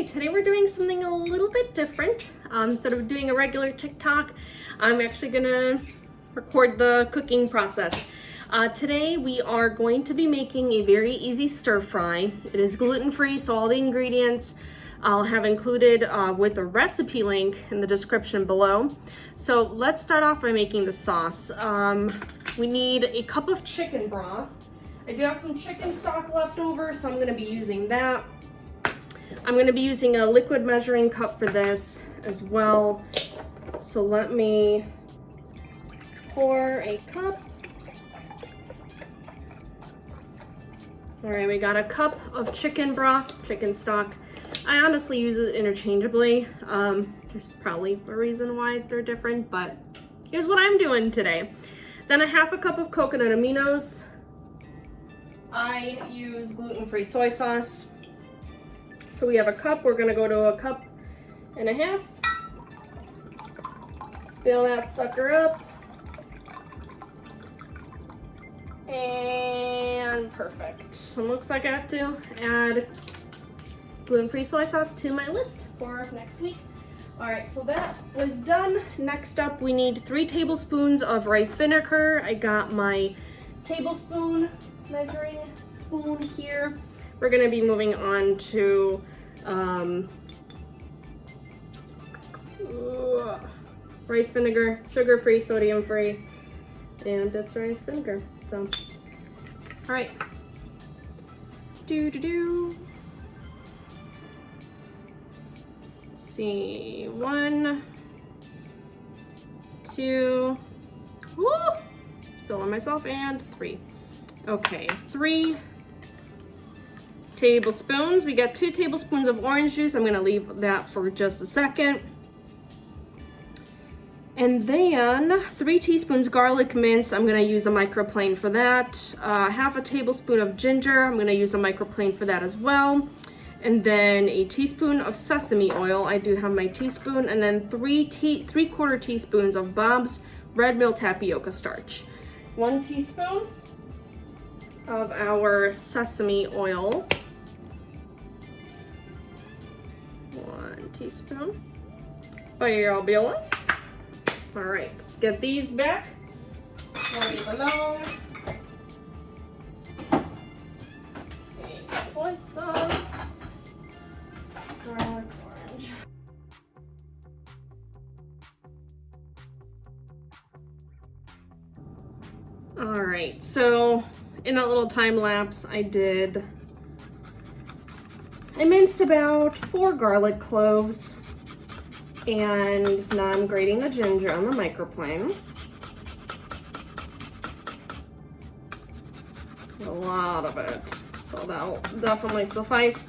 today we're doing something a little bit different. Instead of doing a regular TikTok, I'm actually gonna record the cooking process. Today we are going to be making a very easy stir fry. It is gluten-free, so all the ingredients I'll have included with a recipe link in the description below. So let's start off by making the sauce. We need a cup of chicken broth. I do have some chicken stock left over, so I'm gonna be using that. I'm gonna be using a liquid measuring cup for this as well. So let me pour a cup. All right, we got a cup of chicken broth, chicken stock. I honestly use it interchangeably. There's probably a reason why they're different, but here's what I'm doing today. Then a half a cup of coconut aminos. I use gluten-free soy sauce. So we have a cup, we're gonna go to a cup and a half. Fill that sucker up. And perfect. So it looks like I have to add gluten-free soy sauce to my list for next week. All right, so that was done. Next up, we need 3 tablespoons of rice vinegar. I got my tablespoon measuring spoon here. We're gonna be moving on to rice vinegar, sugar-free, sodium-free, and it's rice vinegar. So, all right. See, 1, 2, woo! Spilling myself, and 3. Okay, 3 tablespoons. We got 2 tablespoons of orange juice. I'm gonna leave that for just a second. And then 3 teaspoons garlic mince. I'm gonna use a microplane for that. Half a tablespoon of ginger. I'm gonna use a microplane for that as well. And then a teaspoon of sesame oil. I do have my teaspoon. And then 3/4 teaspoons of Bob's Red Mill tapioca starch. 1 teaspoon of our sesame oil. 1 teaspoon. Fabulous. All right, let's get these back. Leave alone. Okay, soy sauce. Garlic, orange. All right, so in a little time lapse, I minced about 4 garlic cloves, and now I'm grating the ginger on the microplane. A lot of it, so that'll definitely suffice.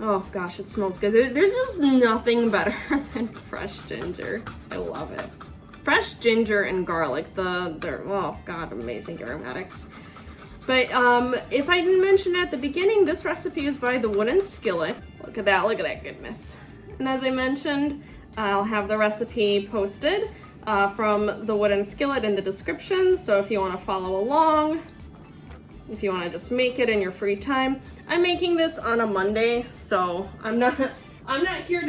Oh gosh, it smells good. There's just nothing better than fresh ginger. I love it. Fresh ginger and garlic, they're, oh God, amazing aromatics. But if I didn't mention at the beginning, this recipe is by the Wooden Skillet. Look at that goodness. And as I mentioned, I'll have the recipe posted from the Wooden Skillet in the description. So if you want to follow along, if you want to just make it in your free time. I'm making this on a Monday, so I'm not here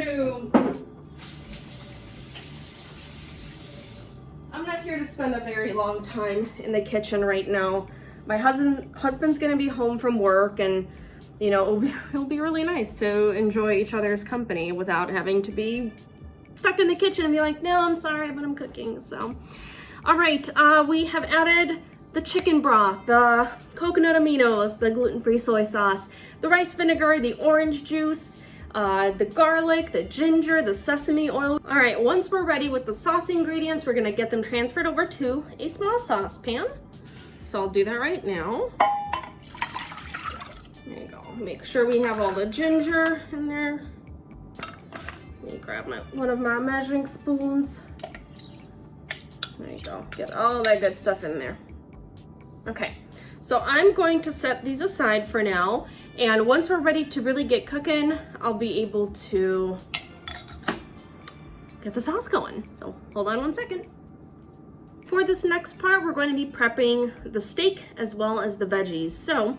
to spend a very long time in the kitchen right now. My husband's gonna be home from work, and you know, it'll be really nice to enjoy each other's company without having to be stuck in the kitchen and be like, no, I'm sorry, but I'm cooking. So, all right, we have added the chicken broth, the coconut aminos, the gluten-free soy sauce, the rice vinegar, the orange juice, the garlic, the ginger, the sesame oil. All right, once we're ready with the sauce ingredients, we're gonna get them transferred over to a small saucepan. So I'll do that right now. There you go. Make sure we have all the ginger in there. Let me grab one of my measuring spoons. There you go. Get all that good stuff in there. Okay, so I'm going to set these aside for now. And once we're ready to really get cooking, I'll be able to get the sauce going. So hold on 1 second. For this next part, we're going to be prepping the steak as well as the veggies. So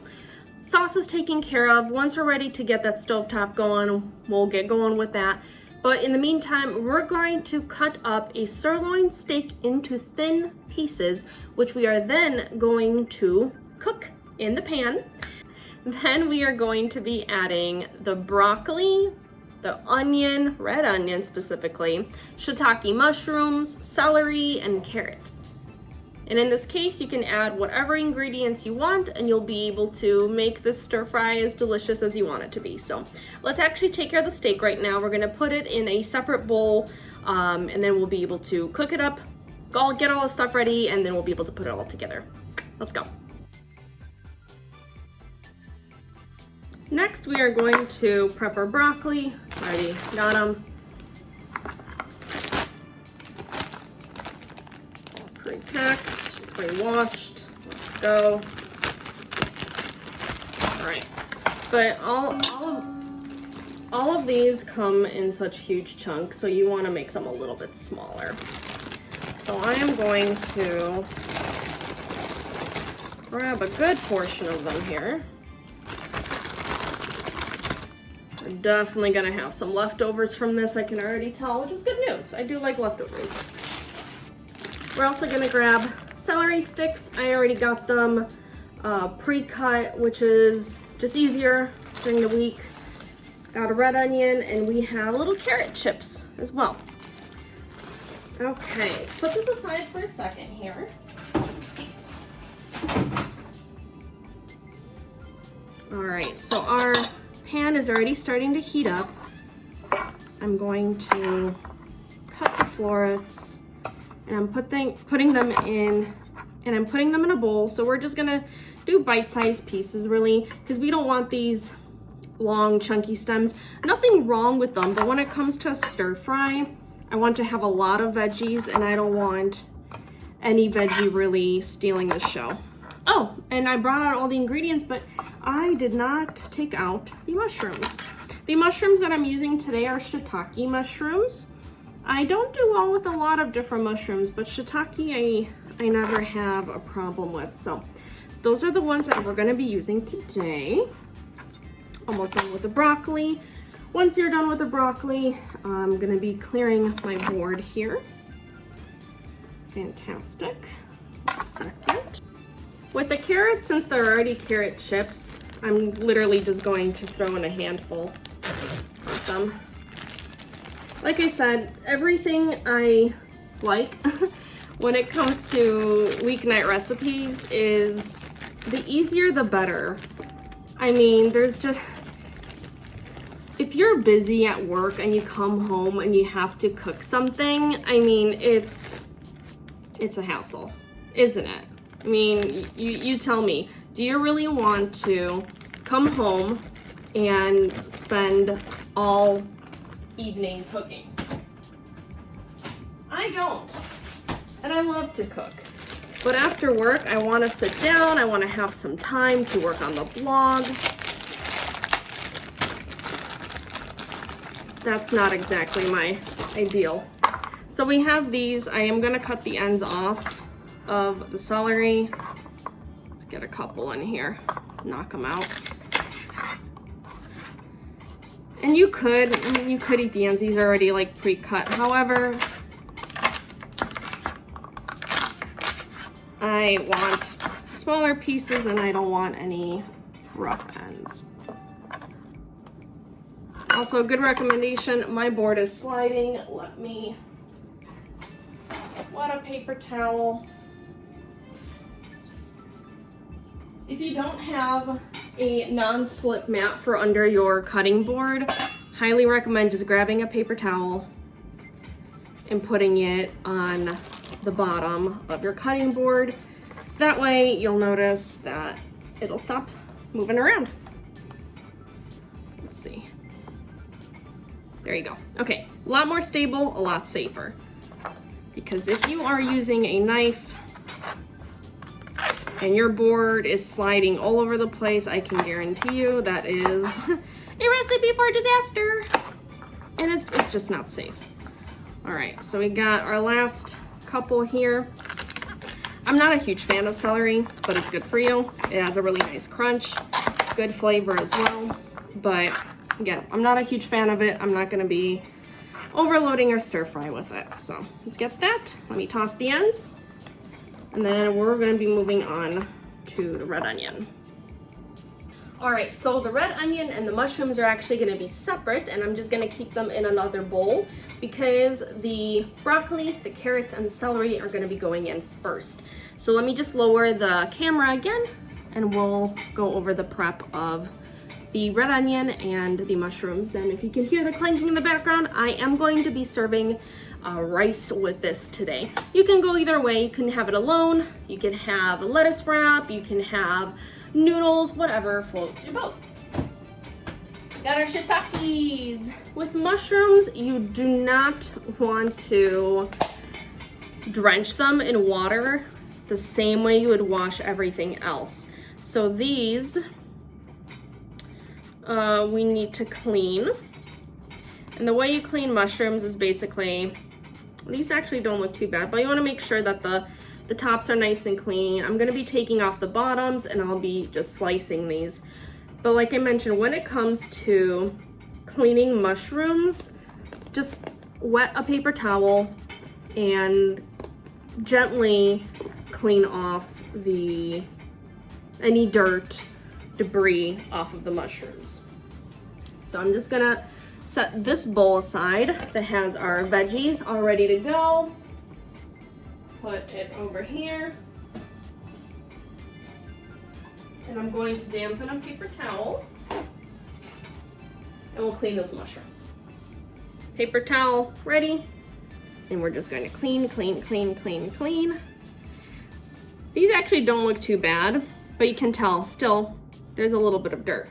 sauce is taken care of. Once we're ready to get that stovetop going, we'll get going with that. But in the meantime, we're going to cut up a sirloin steak into thin pieces, which we are then going to cook in the pan. Then we are going to be adding the broccoli, the onion, red onion specifically, shiitake mushrooms, celery, and carrot. And in this case, you can add whatever ingredients you want and you'll be able to make this stir fry as delicious as you want it to be. So let's actually take care of the steak right now. We're gonna put it in a separate bowl and then we'll be able to cook it up, get all the stuff ready, and then we'll be able to put it all together. Let's go. Next, we are going to prep our broccoli. Already got them. Pre-packed, pre-washed. Let's go. All right, but all of these come in such huge chunks, so you want to make them a little bit smaller. So I am going to grab a good portion of them here. We're definitely gonna have some leftovers from this, I can already tell, which is good news. I do like leftovers. We're also gonna grab celery sticks. I already got them pre-cut, which is just easier during the week. Got a red onion, and we have little carrot chips as well. Okay, put this aside for a second here. All right, so our pan is already starting to heat up. I'm going to cut the florets, and I'm putting them in a bowl. So we're just gonna do bite-sized pieces, really, because we don't want these long chunky stems. Nothing wrong with them, but when it comes to a stir fry, I want to have a lot of veggies, and I don't want any veggie really stealing the show. Oh, and I brought out all the ingredients, but I did not take out the mushrooms. The mushrooms that I'm using today are shiitake mushrooms. I don't do well with a lot of different mushrooms, but shiitake I never have a problem with. So those are the ones that we're gonna be using today. Almost done with the broccoli. Once you're done with the broccoli, I'm gonna be clearing my board here. Fantastic. 1 second. With the carrots, since they're already carrot chips, I'm literally just going to throw in a handful of them. Like I said, everything I like when it comes to weeknight recipes is the easier the better. I mean, there's just, if you're busy at work and you come home and you have to cook something, I mean, it's a hassle, isn't it? I mean, you tell me, do you really want to come home and spend all evening cooking? I don't, and I love to cook. But after work, I want to sit down, I want to have some time to work on the blog. That's not exactly my ideal. So we have these. I am going to cut the ends off of the celery. Let's get a couple in here, knock them out. And you could eat the ends. These are already like pre-cut. However, I want smaller pieces and I don't want any rough ends. Also, a good recommendation, my board is sliding. Let me wet a paper towel. If you don't have a non-slip mat for under your cutting board, highly recommend just grabbing a paper towel and putting it on the bottom of your cutting board. That way you'll notice that it'll stop moving around. Let's see. There you go. Okay, a lot more stable, a lot safer. Because if you are using a knife and your board is sliding all over the place, I can guarantee you that is a recipe for disaster. And it's just not safe. All right, so we got our last couple here. I'm not a huge fan of celery, but it's good for you. It has a really nice crunch. good flavor as well. But again, I'm not a huge fan of it. I'm not gonna be overloading our stir fry with it. So let's get that. Let me toss the ends. And then we're gonna be moving on to the red onion. All right, so the red onion and the mushrooms are actually gonna be separate, and I'm just gonna keep them in another bowl because the broccoli, the carrots, and the celery are gonna be going in first. So let me just lower the camera again, and we'll go over the prep of the red onion and the mushrooms. And if you can hear the clanking in the background, I am going to be serving rice with this today. You can go either way. You can have it alone, you can have a lettuce wrap, you can have noodles, whatever floats your boat. Got our shiitakes. With mushrooms, you do not want to drench them in water the same way you would wash everything else. So these we need to clean. And the way you clean mushrooms is basically, these actually don't look too bad, but you want to make sure that the tops are nice and clean. I'm going to be taking off the bottoms and I'll be just slicing these. But like I mentioned, when it comes to cleaning mushrooms, just wet a paper towel and gently clean off any dirt, debris off of the mushrooms. So I'm just gonna set this bowl aside that has our veggies all ready to go. Put it over here. And I'm going to dampen a paper towel. And we'll clean those mushrooms. Paper towel ready. And we're just going to clean, clean, clean, clean, clean. These actually don't look too bad, but you can tell still there's a little bit of dirt.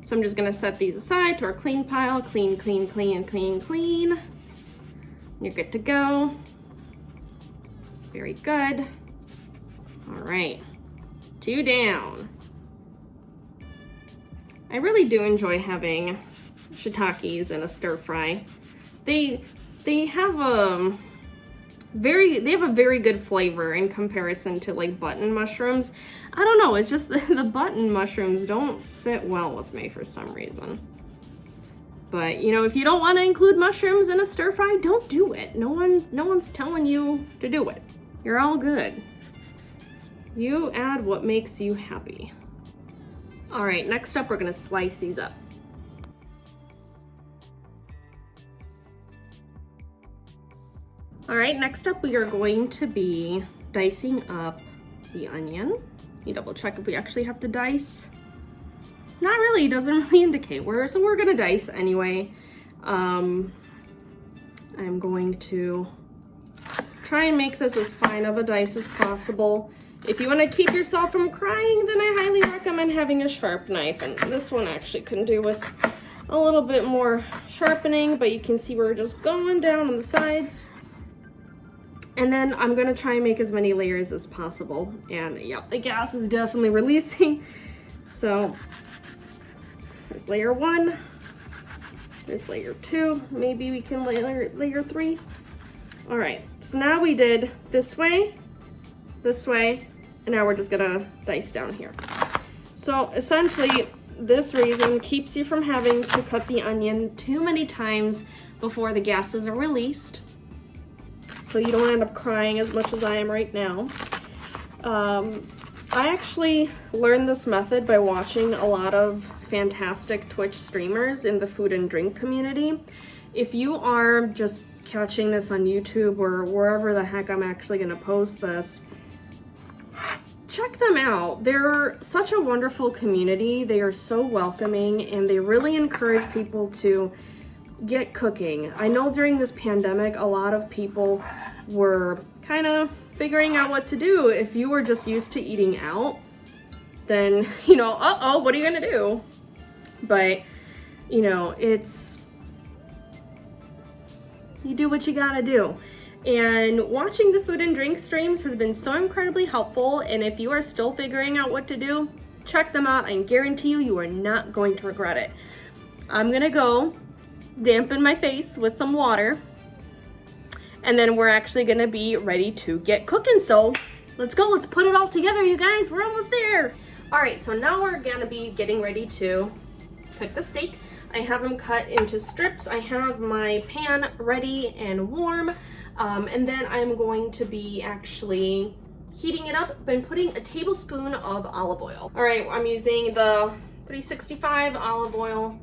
So I'm just gonna set these aside to our clean pile. Clean, clean, clean, clean, clean. You're good to go. Very good. All right, 2 down. I really do enjoy having shiitakes in a stir fry. They have a very good flavor in comparison to like button mushrooms. I don't know, it's just the button mushrooms don't sit well with me for some reason. But you know, if you don't want to include mushrooms in a stir fry, don't do it. No one's telling you to do it. You're all good. You add what makes you happy. All right, next up, we're gonna slice these up. All right, next up, we are going to be dicing up the onion. You double check if we actually have to dice. Not really, it doesn't really indicate so we're gonna dice anyway. I'm going to try and make this as fine of a dice as possible. If you want to keep yourself from crying, then I highly recommend having a sharp knife. And this one actually can do with a little bit more sharpening, but you can see we're just going down on the sides. And then I'm gonna try and make as many layers as possible. And yep, the gas is definitely releasing. So there's layer 1, there's layer 2, maybe we can layer 3. All right, so now we did this way, and now we're just gonna dice down here. So essentially, this reason keeps you from having to cut the onion too many times before the gases are released, so you don't end up crying as much as I am right now. I actually learned this method by watching a lot of fantastic Twitch streamers in the food and drink community. If you are just catching this on YouTube or wherever the heck I'm actually gonna post this, check them out. They're such a wonderful community. They are so welcoming and they really encourage people to get cooking. I know during this pandemic, a lot of people were kind of figuring out what to do. If you were just used to eating out, then, you know, what are you gonna do? But, you know, you do what you gotta do. And watching the food and drink streams has been so incredibly helpful. And if you are still figuring out what to do, check them out. I guarantee you, you are not going to regret it. I'm gonna go dampen my face with some water. And then we're actually gonna be ready to get cooking. So let's go, let's put it all together, you guys. We're almost there. All right, so now we're gonna be getting ready to cook the steak. I have them cut into strips. I have my pan ready and warm, and then I'm going to be actually heating it up and putting a tablespoon of olive oil. All right, I'm using the 365 olive oil.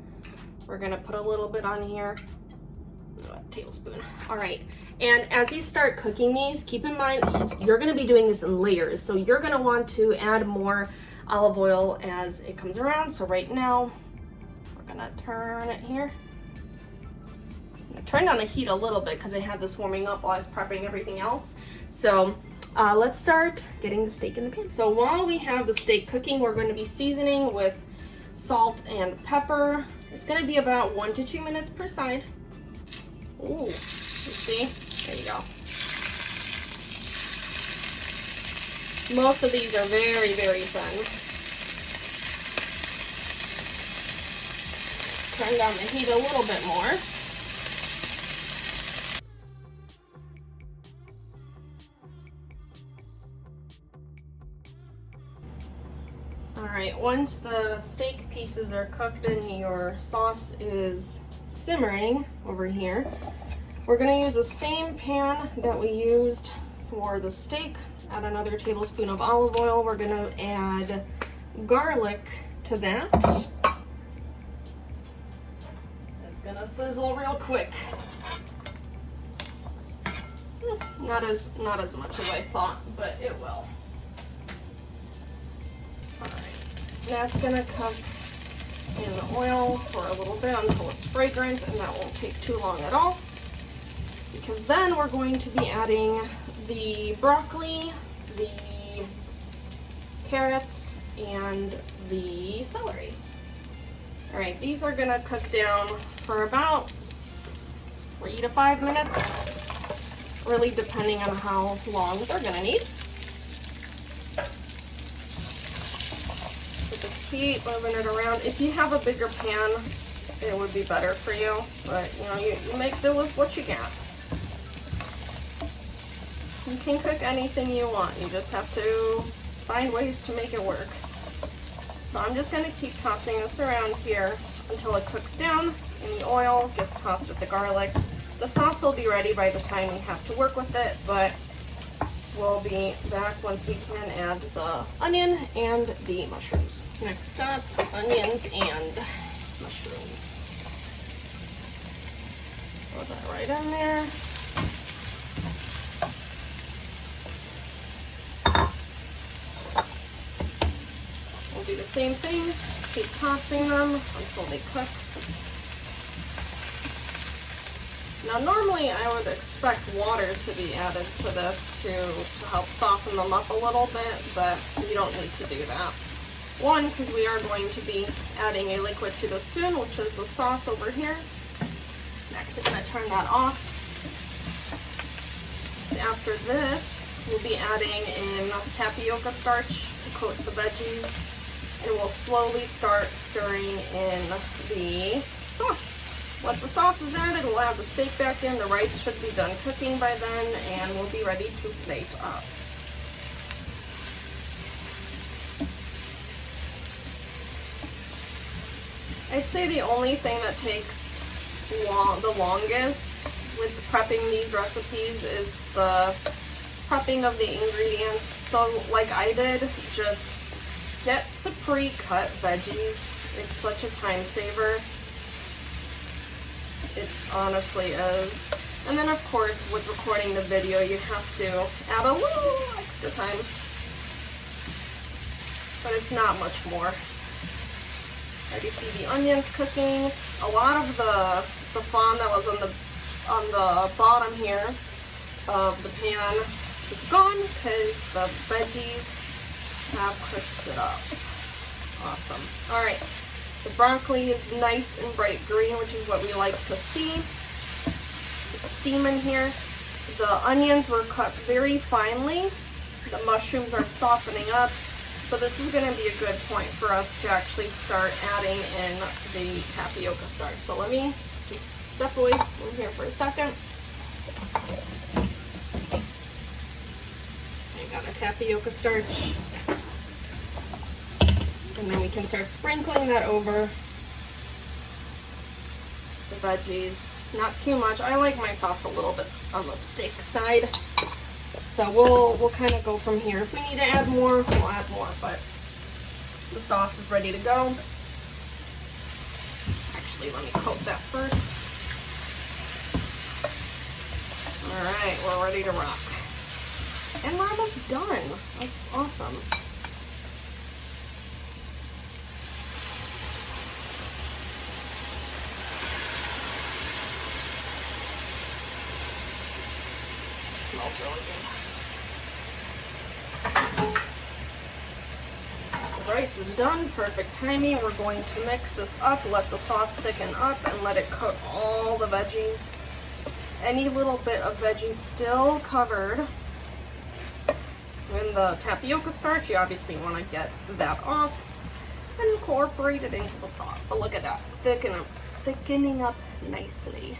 We're gonna put a little bit on here, a tablespoon. All right, and as you start cooking these, keep in mind you're gonna be doing this in layers, so you're gonna want to add more olive oil as it comes around. So right now, we're gonna turn it here. I'm gonna turn down the heat a little bit because I had this warming up while I was prepping everything else. So let's start getting the steak in the pan. So while we have the steak cooking, we're going to be seasoning with salt and pepper. It's going to be about 1 to 2 minutes per side. Ooh, you see? There you go. Most of these are very, very thin. Turn down the heat a little bit more. All right, once the steak pieces are cooked and your sauce is simmering over here, we're gonna use the same pan that we used for the steak. Add another tablespoon of olive oil. We're gonna add garlic to that. It's gonna sizzle real quick. Not as much as I thought, but it will. All right, that's gonna cook in the oil for a little bit until it's fragrant, and that won't take too long at all. Because then we're going to be adding the broccoli, the carrots, and the celery. All right, these are gonna cook down for about 3 to 5 minutes, really depending on how long they're gonna need. So just keep moving it around. If you have a bigger pan, it would be better for you, but you know, you make do with what you got. You can cook anything you want. You just have to find ways to make it work. So I'm just gonna keep tossing this around here until it cooks down and the oil gets tossed with the garlic. The sauce will be ready by the time we have to work with it, but we'll be back once we can add the onion and the mushrooms. Next up, onions and mushrooms. Put that right in there. Do the same thing, keep tossing them until they cook. Now normally I would expect water to be added to this to help soften them up a little bit, but you don't need to do that. One, because we are going to be adding a liquid to this soon, which is the sauce over here. I'm actually going to turn that off. So after this, we'll be adding in tapioca starch to coat the veggies. And we'll slowly start stirring in the sauce. Once the sauce is added, we'll add the steak back in. The rice should be done cooking by then, and we'll be ready to plate up. I'd say the only thing that takes the longest with prepping these recipes is the prepping of the ingredients. So like I did, just get the pre-cut veggies. It's such a time saver. It honestly is. And then of course, with recording the video, you have to add a little extra time. But it's not much more. Already see the onions cooking. A lot of the fond that was on the bottom here of the pan is gone because the veggies have crisped it up. Awesome. All right, the broccoli is nice and bright green, which is what we like to see. It's steaming here. The onions were cut very finely. The mushrooms are softening up. So this is going to be a good point for us to actually start adding in the tapioca starch. So let me just step away from here for a second. I got my tapioca starch. And then we can start sprinkling that over the veggies. Not too much. I like my sauce a little bit on the thick side. So we'll kind of go from here. If we need to add more, we'll add more, but the sauce is ready to go. Actually, let me coat that first. All right, we're ready to rock. And we're almost done. That's awesome. Smells really good. The rice is done, perfect timing. We're going to mix this up, let the sauce thicken up, and let it coat all the veggies. Any little bit of veggie still covered in the tapioca starch, you obviously want to get that off and incorporate it into the sauce. But look at that, thickening up nicely.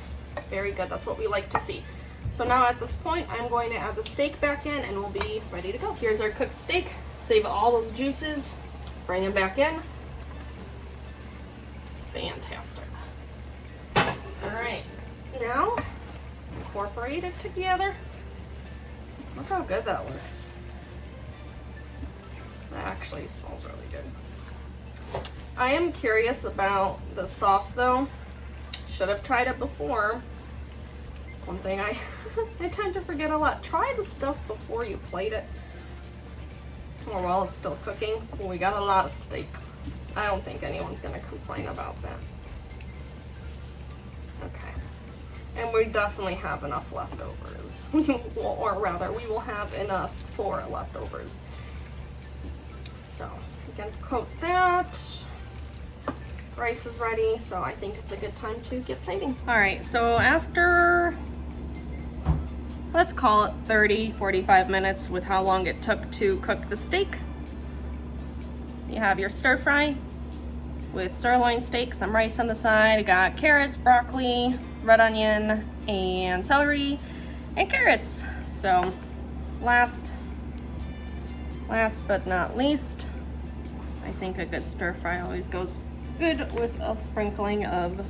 Very good, that's what we like to see. So now at this point, I'm going to add the steak back in and we'll be ready to go. Here's our cooked steak. Save all those juices, bring them back in. Fantastic. All right, now incorporate it together. Look how good that looks. That actually smells really good. I am curious about the sauce though. Should have tried it before. One thing I tend to forget a lot. Try the stuff before you plate it. Or while it's still cooking. We got a lot of steak. I don't think anyone's gonna complain about that. Okay. And we definitely have enough leftovers. Or rather, we will have enough for leftovers. So, we can coat that. Rice is ready, so I think it's a good time to get plating. All right, so after, let's call it 30-45 minutes with how long it took to cook the steak, you have your stir fry with sirloin steak, some rice on the side. I got carrots, broccoli, red onion, and celery, and carrots. So last but not least, I think a good stir fry always goes good with a sprinkling of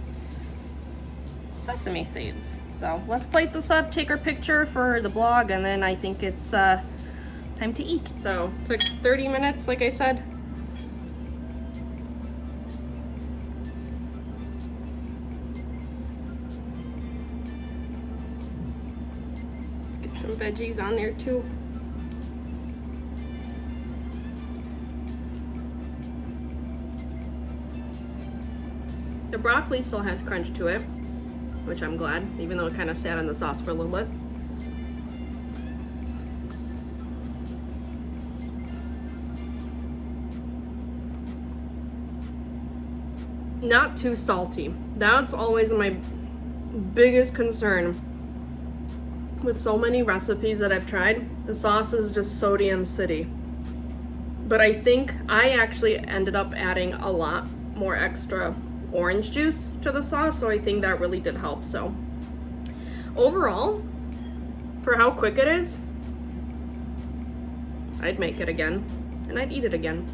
sesame seeds. So let's plate this up, take our picture for the blog, and then I think it's time to eat. So took 30 minutes, like I said. Let's get some veggies on there too. The broccoli still has crunch to it, which I'm glad, even though it kind of sat in the sauce for a little bit. Not too salty. That's always my biggest concern with so many recipes that I've tried. The sauce is just sodium city. But I think I actually ended up adding a lot more extra orange juice to the sauce, so I think that really did help. So overall, for how quick it is, I'd make it again and I'd eat it again.